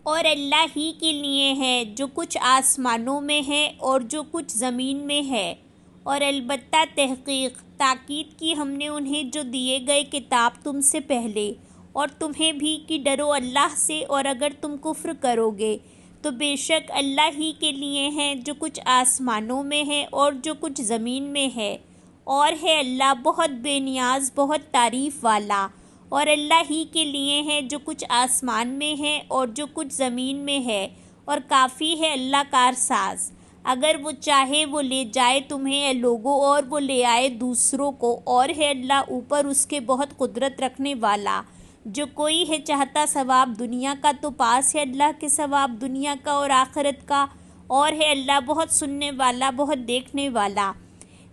اور اللہ ہی کے لیے ہے جو کچھ آسمانوں میں ہے اور جو کچھ زمین میں ہے۔ اور البتہ تحقیق تاکید کی ہم نے انہیں جو دیے گئے کتاب تم سے پہلے اور تمہیں بھی کہ ڈرو اللہ سے، اور اگر تم کفر کرو گے تو بے شک اللہ ہی کے لیے ہے جو کچھ آسمانوں میں ہے اور جو کچھ زمین میں ہے، اور ہے اللہ بہت بے نیاز بہت تعریف والا۔ اور اللہ ہی کے لیے ہے جو کچھ آسمان میں ہے اور جو کچھ زمین میں ہے، اور کافی ہے اللہ کارساز۔ اگر وہ چاہے وہ لے جائے تمہیں اے لوگو اور وہ لے آئے دوسروں کو، اور ہے اللہ اوپر اس کے بہت قدرت رکھنے والا۔ جو کوئی ہے چاہتا ثواب دنیا کا تو پاس ہے اللہ کے ثواب دنیا کا اور آخرت کا، اور ہے اللہ بہت سننے والا بہت دیکھنے والا۔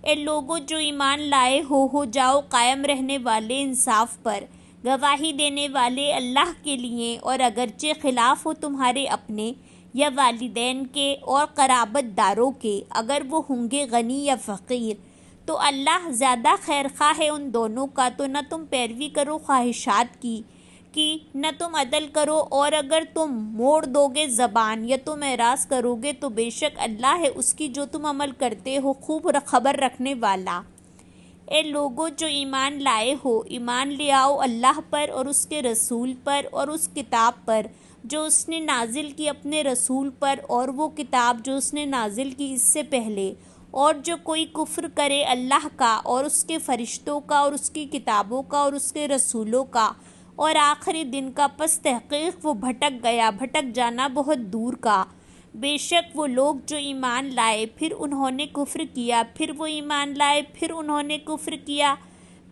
اے لوگو جو ایمان لائے ہو جاؤ قائم رہنے والے انصاف پر، گواہی دینے والے اللہ کے لیے، اور اگرچہ خلاف ہو تمہارے اپنے یا والدین کے اور قرابت داروں کے، اگر وہ ہوں گے غنی یا فقیر، تو اللہ زیادہ خیر خواہ ہے ان دونوں کا، تو نہ تم پیروی کرو خواہشات کی نہ تم عدل کرو، اور اگر تم موڑ دو گے زبان یا تم اعراض کرو گے تو بے شک اللہ ہے اس کی جو تم عمل کرتے ہو خوب خبر رکھنے والا۔ اے لوگو جو ایمان لائے ہو ایمان لے آؤ اللہ پر اور اس کے رسول پر اور اس کتاب پر جو اس نے نازل کی اپنے رسول پر، اور وہ کتاب جو اس نے نازل کی اس سے پہلے۔ اور جو کوئی کفر کرے اللہ کا اور اس کے فرشتوں کا اور اس کی کتابوں کا اور اس کے رسولوں کا اور آخری دن کا، پس تحقیق وہ بھٹک گیا بھٹک جانا بہت دور کا۔ بے شک وہ لوگ جو ایمان لائے پھر انہوں نے کفر کیا، پھر وہ ایمان لائے پھر انہوں نے کفر کیا،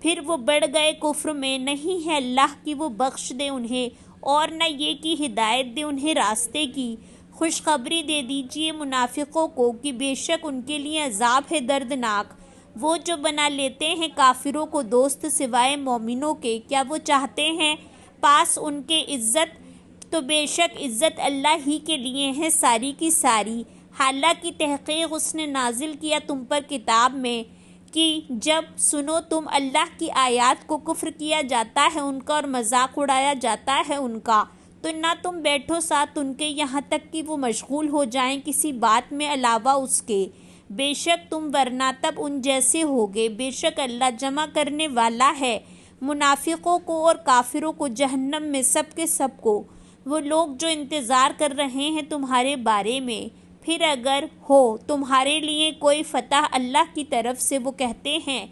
پھر وہ بڑھ گئے کفر میں، نہیں ہے اللہ کی وہ بخش دے انہیں، اور نہ یہ کہ ہدایت دے انہیں راستے کی۔ خوشخبری دے دیجئے منافقوں کو کہ بے شک ان کے لیے عذاب ہے دردناک۔ وہ جو بنا لیتے ہیں کافروں کو دوست سوائے مومنوں کے، کیا وہ چاہتے ہیں پاس ان کے عزت؟ تو بے شک عزت اللہ ہی کے لیے ہے ساری کی ساری۔ حالانکہ تحقیق اس نے نازل کیا تم پر کتاب میں کہ جب سنو تم اللہ کی آیات کو کفر کیا جاتا ہے ان کا اور مذاق اڑایا جاتا ہے ان کا، تو نہ تم بیٹھو ساتھ ان کے یہاں تک کہ وہ مشغول ہو جائیں کسی بات میں علاوہ اس کے، بے شک تم ورنہ تب ان جیسے ہوگے۔ بے شک اللہ جمع کرنے والا ہے منافقوں کو اور کافروں کو جہنم میں سب کے سب کو۔ وہ لوگ جو انتظار کر رہے ہیں تمہارے بارے میں، پھر اگر ہو تمہارے لیے کوئی فتح اللہ کی طرف سے، وہ کہتے ہیں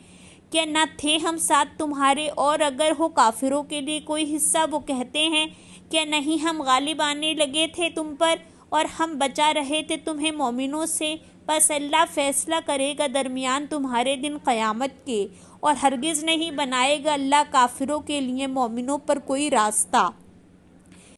کیا نہ تھے ہم ساتھ تمہارے، اور اگر ہو کافروں کے لیے کوئی حصہ، وہ کہتے ہیں کیا نہیں ہم غالب آنے لگے تھے تم پر اور ہم بچا رہے تھے تمہیں مومنوں سے۔ پس اللہ فیصلہ کرے گا درمیان تمہارے دن قیامت کے، اور ہرگز نہیں بنائے گا اللہ کافروں کے لیے مومنوں پر کوئی راستہ۔